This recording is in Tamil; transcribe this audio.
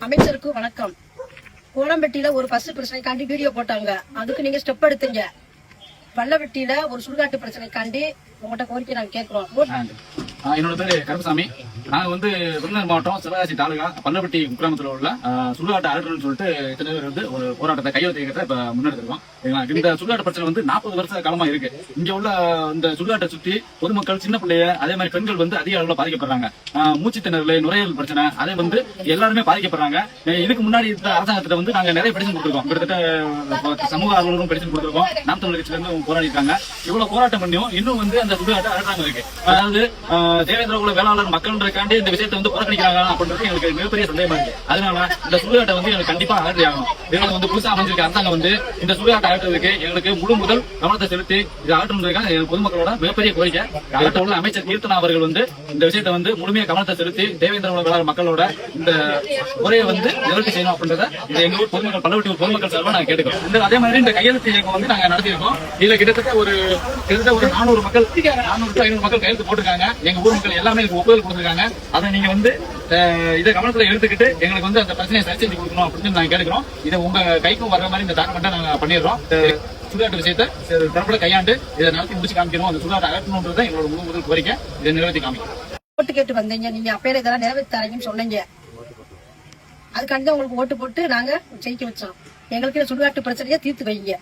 அமைச்சருக்கு வணக்கம். கோலம்பட்டியில ஒரு பஸ் பிரச்சனைக்காண்டி வீடியோ போட்டாங்க. அதுக்கு நீங்க ஸ்டெப் எடுத்தீங்க. பள்ளவட்டியில ஒரு சுடுகாட்டு பிரச்சனைக்காண்டி உங்கள்கிட்ட கோரிக்கை நாங்க கேட்கிறோம். என்னோட பேரு கருப்பசாமி. நாங்க விருதுநகர் மாவட்டம் சிவகாசி தாலுகா பள்ளப்பட்டி குக்கிராமத்தில் உள்ள சுடுகாட்டு அகற்றணும்னு சொல்லிட்டு இத்தனை பேர் ஒரு போராட்டத்தை கையெழுத்து இப்ப முன்னெடுத்திருக்கோம். இந்த சுடுகாட்டு பிரச்சனை 40 வருஷ காலமா இருக்கு. இங்க உள்ள இந்த சுடுகாட்டை சுத்தி பொதுமக்கள், சின்ன பிள்ளைய, அதே மாதிரி பெண்கள் அதிக அளவுல பாதிக்கப்படுறாங்க. மூச்சு திணறல், நுரையீரல் பிரச்சனை, அதே எல்லாருமே பாதிக்கப்படுறாங்க. இதுக்கு முன்னாடி இருந்த அரசாங்கத்தை நாங்க நிறைய பெடிஷன் கொடுத்திருக்கோம். கிட்டத்தட்ட சமூக ஆர்வலரும் பெடிஷன் கொடுத்திருக்கோம். நாம் தமிழர் கட்சியில இருந்து போராடி இருக்காங்க. இவ்வளவு போராட்டம் பண்ணியும் இன்னும் அந்த சுடுகாட்டை அகற்றாம இருக்கு. அதாவது தேவேந்திர குல வேளாளர் மக்கள்ன்றக்காண்டி இந்த விஷயத்தை புறக்கணிக்கிறாங்க அப்படின்றது எங்களுக்கு மிகப்பெரிய சந்தேகமா இருக்கு. அதனால இந்த சுடுகாட்டை எங்களுக்கு கண்டிப்பா அகற்றி ஆகணும். எங்களுக்கு புதுசா அமைஞ்சிருக்க அரசாங்கம் இந்த சுடுகாட்டை அகற்றுவதற்கு எங்களுக்கு முழு முதல் கவனத்தை செலுத்தி இதை அகற்றுவதற்காக பொதுமக்களோட மிகப்பெரிய கோரிக்கை. உள்ள அமைச்சர் கீர்த்தனா அவர்கள் இந்த விஷயத்தை முழுமையா கவனத்தை செலுத்தி தேவேந்திர குல வேளாளர் மக்களோட இந்த உரையை நிவர்த்தி செய்யணும் அப்படின்றத எங்க ஊர் பொதுமக்கள், பள்ளவட்டி பொதுமக்கள் சார்பாக நாங்க கேட்டுக்கிறோம். அதே மாதிரி இந்த கையெழுத்து இயக்கம் நாங்க நடத்தியிருக்கோம். இதுல கிட்டத்தட்ட ஒரு 400 மக்கள் 500 மக்கள் கையெழுத்து போட்டிருக்காங்க. எங்க ஊர் மக்கள் எல்லாமே ஒப்புதல் கொடுத்திருக்காங்க. அதை நீங்க இதை கவனத்துல எடுத்துக்கிட்டு எங்களுக்கு அந்த பிரச்சனையை சரி செஞ்சு கொடுக்கணும் அப்படின்னு நாங்க கேட்கிறோம். இதை உங்க கைக்கும் வர்ற மாதிரி இந்த டாக்குமெண்ட்டை நாங்க பண்ணிடுறோம். சுடுகாட்டு விஷயத்தை தரப்புல கையாண்டு இதை நடத்தி முடிச்சு காமிக்கணும். அந்த சுடுகாட்டை அகற்றணும்ன்றத எங்களோட முதல் கோரிக்கை. இதை நிறைவேற்றி காமிக்கணும். ஓட்டு கேட்டு வந்தீங்க, நீங்க அப்பயே இதெல்லாம் நிறைவேற்றி தரீங்கன்னு சொன்னீங்க. அதுக்காண்டி உங்களுக்கு ஓட்டு போட்டு நாங்க ஜெயிக்க வச்சோம். எங்களுக்கு சுடுகாட்டு பிரச்சனையை தீர்த்து வைங்க.